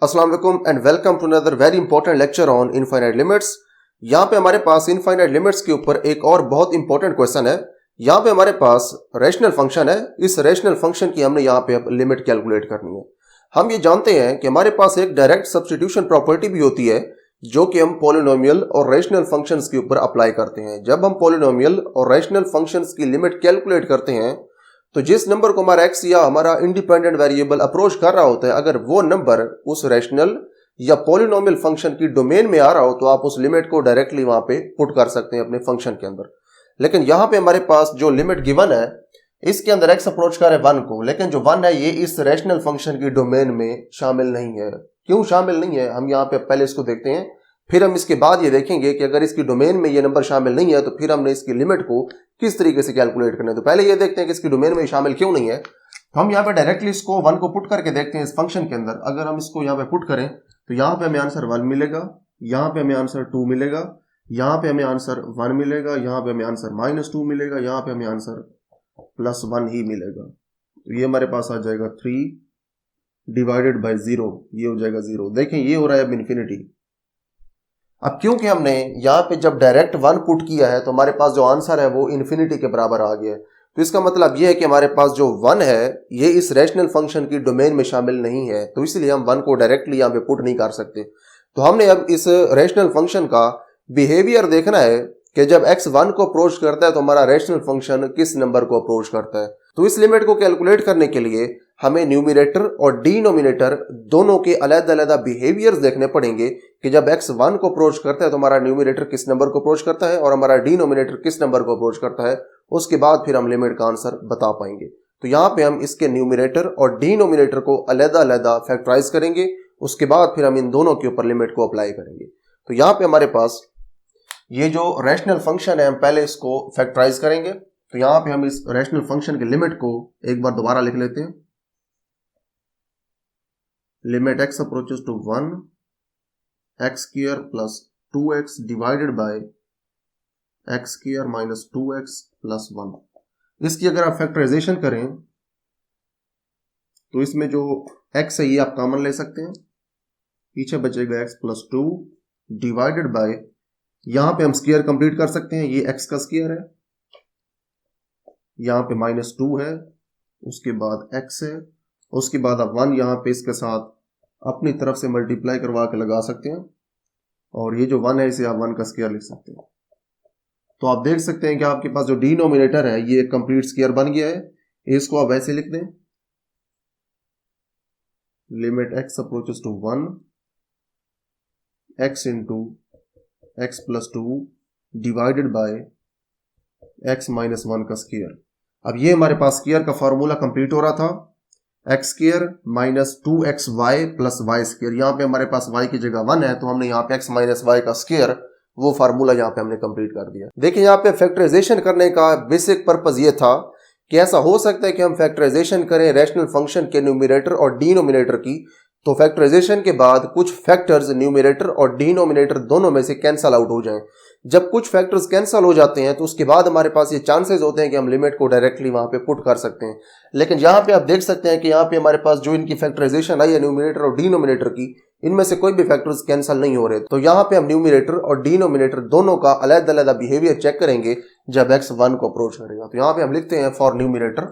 अस्सलाम वालेकुम and welcome to another very important lecture on infinite limits. यहाँ पे हमारे पास इनफाइनाइट लिमिट्स के ऊपर एक और बहुत इंपॉर्टेंट क्वेश्चन है। यहाँ पे हमारे पास रैशनल फंक्शन है। इस रैशनल फंक्शन की हमने यहाँ पे लिमिट कैलकुलेट करनी है। हम ये जानते हैं कि हमारे पास एक डायरेक्ट सब्स्टिट्यूशन प्रॉपर्टी भी होती है जो कि हम पॉलिनोमियल और रैशनल फंक्शंस के ऊपर अप्लाई करते हैं। जब हम पॉलिनोमियल और रैशनल फंक्शंस की लिमिट कैलकुलेट करते हैं तो जिस नंबर को हमारा एक्स या हमारा इंडिपेंडेंट वेरिएबल अप्रोच कर रहा होता है, अगर वो नंबर उस रैशनल या पॉलिनोमियल फंक्शन की डोमेन में आ रहा हो तो आप उस लिमिट को डायरेक्टली वहां पे पुट कर सकते हैं अपने फंक्शन के अंदर। लेकिन यहां पे हमारे पास जो लिमिट गिवन है इसके अंदर एक्स अप्रोच कर रहा है 1 को, लेकिन जो 1 है ये इस रैशनल फंक्शन की डोमेन में शामिल नहीं है। क्यों शामिल नहीं है, हम यहाँ पे पहले इसको देखते हैं, फिर हम इसके बाद ये देखेंगे कि अगर इसकी डोमेन में ये नंबर शामिल नहीं है तो फिर हमने इसकी लिमिट को किस तरीके से कैलकुलेट करना है। तो पहले ये देखते हैं कि इसकी डोमेन में शामिल क्यों नहीं है। तो हम यहाँ पे डायरेक्टली इसको 1 को पुट करके देखते हैं इस फंक्शन के अंदर। अगर हम इसको यहाँ पे पुट करें तो यहाँ पे हमें आंसर 1 मिलेगा, यहाँ पे हमें आंसर 2 मिलेगा, यहाँ पे हमें आंसर 1 मिलेगा, यहाँ पे हमें आंसर -2 मिलेगा, यहाँ पे हमें आंसर +1 ही मिलेगा। तो ये हमारे पास आ जाएगा 3 डिवाइडेड बाई 0, ये हो जाएगा 0। देखें ये हो रहा है अब इन्फिनिटी। अब क्योंकि हमने यहाँ पे जब डायरेक्ट 1 पुट किया है तो हमारे पास जो आंसर है वो इन्फिनिटी के बराबर आ गया है। तो इसका मतलब ये है कि हमारे पास जो 1 है ये इस रैशनल फंक्शन की डोमेन में शामिल नहीं है, तो इसलिए हम 1 को डायरेक्टली यहाँ पे पुट नहीं कर सकते। तो हमने अब इस रैशनल फंक्शन का बिहेवियर देखना है कि जब x 1 को अप्रोच करता है तो हमारा रैशनल फंक्शन किस नंबर को अप्रोच करता है। तो इस लिमिट को कैलकुलेट करने के लिए हमें न्यूमिनेटर और डिनोमिनेटर दोनों के अलग-अलग बिहेवियर्स देखने पड़ेंगे कि जब x 1 को अप्रोच करता है तो हमारा न्यूमिनेटर किस नंबर को अप्रोच करता है और हमारा डिनोमिनेटर किस नंबर को अप्रोच करता है। उसके बाद फिर हम लिमिट का आंसर बता पाएंगे। तो यहाँ पे हम इसके न्यूमिनेटर और डिनोमिनेटर को अलग-अलग फैक्टराइज करेंगे, उसके बाद फिर हम इन दोनों के ऊपर लिमिट को अप्लाई करेंगे। तो यहाँ पे हमारे पास ये जो रैशनल फंक्शन है हम पहले इसको फैक्टराइज करेंगे। तो यहाँ पे हम इस रैशनल फंक्शन की लिमिट को एक बार दोबारा लिख लेते हैं। Limit x approaches to 1 x square plus 2x divided by x square minus 2x plus 1। इसकी अगर आप फैक्टराइजेशन करें तो इसमें जो x है ये आप कॉमन ले सकते हैं, पीछे बचेगा x प्लस 2 डिवाइडेड बाय, यहां पे हम स्क्वायर कंप्लीट कर सकते हैं, ये x का स्क्वायर है, यहां पे -2 है, उसके बाद x है, उसके बाद आप 1 यहां पे इसके साथ अपनी तरफ से मल्टीप्लाई करवा के लगा सकते हैं, और ये जो 1 है इसे आप 1 का स्क्वायर लिख सकते हैं। तो आप देख सकते हैं कि आपके पास जो डिनोमिनेटर है ये कंप्लीट स्क्वायर बन गया है। इसको आप ऐसे लिख दें, limit x approaches to 1 x into x plus 2 divided by x minus 1 का स्क्वायर। अब ये हमारे पास स्क्वायर का फॉर्मूला कंप्लीट हो रहा था, x square minus 2xy plus y square. यहाँ पे हमारे पास y की जगह 1 है तो हमने यहाँ पे x माइनस वाई का स्क्वायर वो फार्मूला यहाँ पे हमने कंप्लीट कर दिया। देखिए यहाँ पे फैक्टराइजेशन करने का बेसिक पर्पस ये था कि ऐसा हो सकता है कि हम फैक्टराइजेशन करें रैशनल फंक्शन के न्यूमिनेटर और डिनोमिनेटर की, तो फैक्टराइजेशन के बाद कुछ फैक्टर्स न्यूमिनेटर और डिनोमिनेटर दोनों में से कैंसल आउट हो जाएं। जब कुछ फैक्टर्स कैंसल हो जाते हैं तो उसके बाद हमारे पास ये चांसेस होते हैं कि हम लिमिट को डायरेक्टली वहां पे पुट कर सकते हैं। लेकिन यहाँ पे आप देख सकते हैं कि यहाँ पे हमारे पास जो इनकी फैक्टराइजेशन आई है न्यूमिनेटर और डिनोमिनेटर की, इनमें से कोई भी फैक्टर्स कैंसिल नहीं हो रहे। तो यहाँ पे हम न्यूमिनेटर और डिनोमिनेटर दोनों का अलग-अलग बिहेवियर चेक करेंगे जब x 1 को अप्रोच करेगा। तो यहाँ पे हम लिखते हैं फॉर न्यूमिनेटर।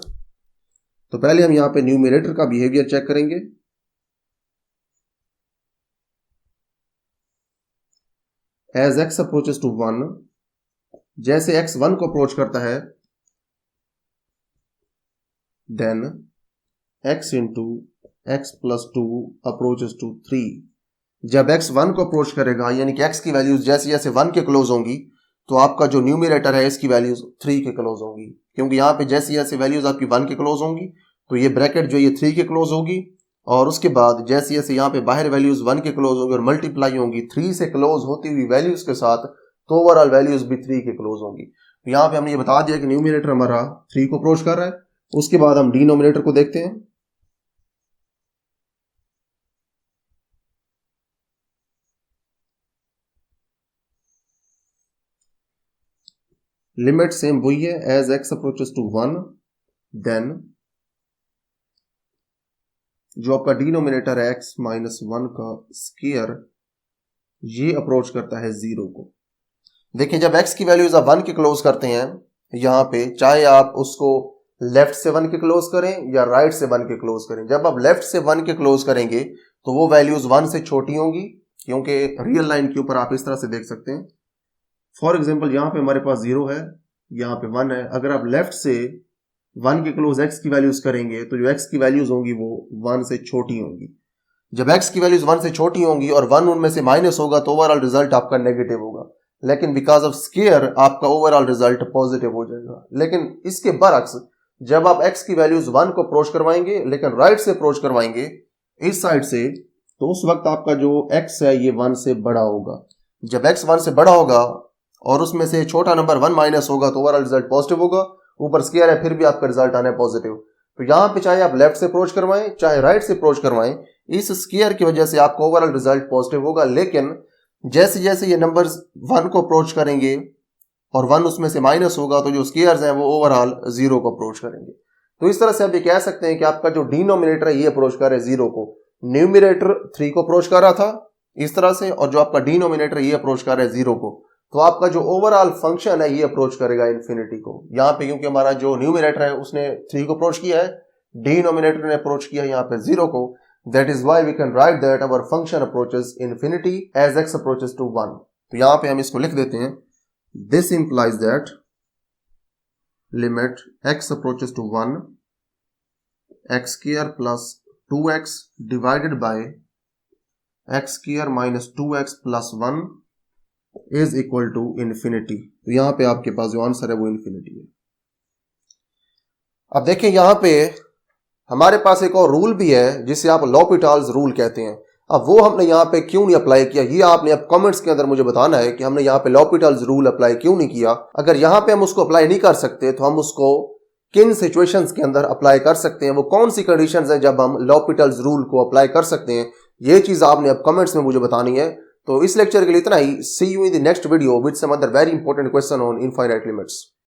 तो पहले हम यहाँ पे न्यूमिनेटर का बिहेवियर चेक करेंगे। एज x अप्रोचेस टू 1, जैसे x 1 को अप्रोच करता है then x into x plus 2 approaches to 3। जब x 1 को अप्रोच करेगा यानी कि x की वैल्यूज जैसे जैसे 1 के क्लोज होंगी तो आपका जो न्यूमिनेटर है इसकी वैल्यूज 3 के क्लोज होंगी, क्योंकि यहाँ पे जैसे जैसे वैल्यूज आपकी 1 के क्लोज होंगी तो ये ब्रैकेट जो ये 3 के क्लोज होगी, और उसके बाद जैसे जैसे यहाँ पे बाहर वैल्यूज 1 के क्लोज होंगी और मल्टीप्लाई होंगी 3 से क्लोज होती हुई वैल्यूज के साथ, तो ओवरऑल वैल्यूज भी 3 के क्लोज होंगी। तो यहाँ पे हमने ये बता दिया कि न्यूमिनेटर हमारा 3 को अप्रोच कर रहा है। उसके बाद हम डिनोमिनेटर को देखते हैं। लिमिट सेम वही है, as x approaches to 1 then जो आपका डिनोमिनेटर है x माइनस 1 का स्क्वायर, ये अप्रोच करता है 0 को। देखिए जब x की वैल्यूज आप 1 के क्लोज करते हैं यहाँ पे, चाहे आप उसको लेफ्ट से 1 के क्लोज करें या राइट से 1 के क्लोज करें, जब आप लेफ्ट से 1 के क्लोज करेंगे तो वो वैल्यूज 1 से छोटी होंगी, क्योंकि रियल लाइन के ऊपर आप इस तरह से देख सकते हैं। फॉर एग्जाम्पल यहाँ पे हमारे पास 0 है, यहाँ पे 1 है। अगर आप लेफ्ट से 1 के क्लोज x की वैल्यूज करेंगे तो जो x की वैल्यूज होंगी वो 1 से छोटी होंगी। जब x की वैल्यूज 1 से छोटी होंगी और 1 उनमें से माइनस होगा तो ओवरऑल रिजल्ट आपका नेगेटिव होगा, लेकिन बिकॉज ऑफ स्क्वायर आपका ओवरऑल रिजल्ट पॉजिटिव हो जाएगा। लेकिन इसके बरअक्स जब आप x की वैल्यूज 1 को अप्रोच करवाएंगे लेकिन राइट से अप्रोच करवाएंगे इस साइड से, तो उस वक्त आपका जो x है ये 1 से बड़ा होगा। जब x 1 से बड़ा होगा और उसमें से छोटा नंबर 1 माइनस होगा तो ओवरऑल रिजल्ट पॉजिटिव होगा। ऊपर स्क्वायर है फिर भी आपका रिजल्ट आना है पॉजिटिव। तो यहाँ पे चाहे आप लेफ्ट से अप्रोच करवाएं चाहे राइट से अप्रोच करवाएं, इस स्क्वायर की वजह से आपका ओवरऑल रिजल्ट पॉजिटिव होगा। लेकिन जैसे जैसे ये नंबर्स 1 को अप्रोच करेंगे और 1 उसमें से माइनस होगा तो जो स्क्वायर्स हैं वो ओवरऑल 0 को अप्रोच करेंगे। तो इस तरह से आप ये कह सकते हैं कि आपका जो डिनोमिनेटर है ये अप्रोच कर रहा है 0 को, न्यूमिनेटर 3 को अप्रोच कर रहा था इस तरह से, और जो आपका डिनोमिनेटर ये अप्रोच कर रहा है 0 को, तो आपका जो ओवरऑल फंक्शन है ये अप्रोच करेगा इन्फिनिटी को। यहाँ पे क्योंकि हमारा जो न्यूमिनेटर है उसने 3 को अप्रोच किया है, डिनोमिनेटर ने अप्रोच किया है यहाँ पे 0 को, that is why we can write that our function approaches infinity as x approaches to 1। तो यहाँ पे हम इसको लिख देते हैं, this implies that limit x approaches to 1 x square plus 2x divided by x square minus 2x plus 1 is equal to infinity. तो यहां पे आपके पास जो आंसर है वो इन्फिनिटी है। अब देखें यहां पे हमारे पास एक और रूल भी है जिसे आप लॉपिटाल्स रूल कहते हैं। अब वो हमने यहाँ पे क्यों नहीं अप्लाई किया, ये आपने अब कमेंट्स के अंदर मुझे बताना है कि हमने यहाँ पे लॉपिटाल्स रूल अप्लाई क्यों नहीं किया। अगर यहाँ पे हम उसको अप्लाई नहीं कर सकते तो हम उसको किन सिचुएशंस के अंदर अप्लाई कर सकते हैं, वो कौन सी कंडीशंस हैं जब हम लॉपिटाल्स रूल को अप्लाई कर सकते हैं, ये चीज आपने अब कमेंट्स में मुझे बतानी है। तो इस लेक्चर के लिए इतना ही। See you in the next video with some other very important question on infinite limits.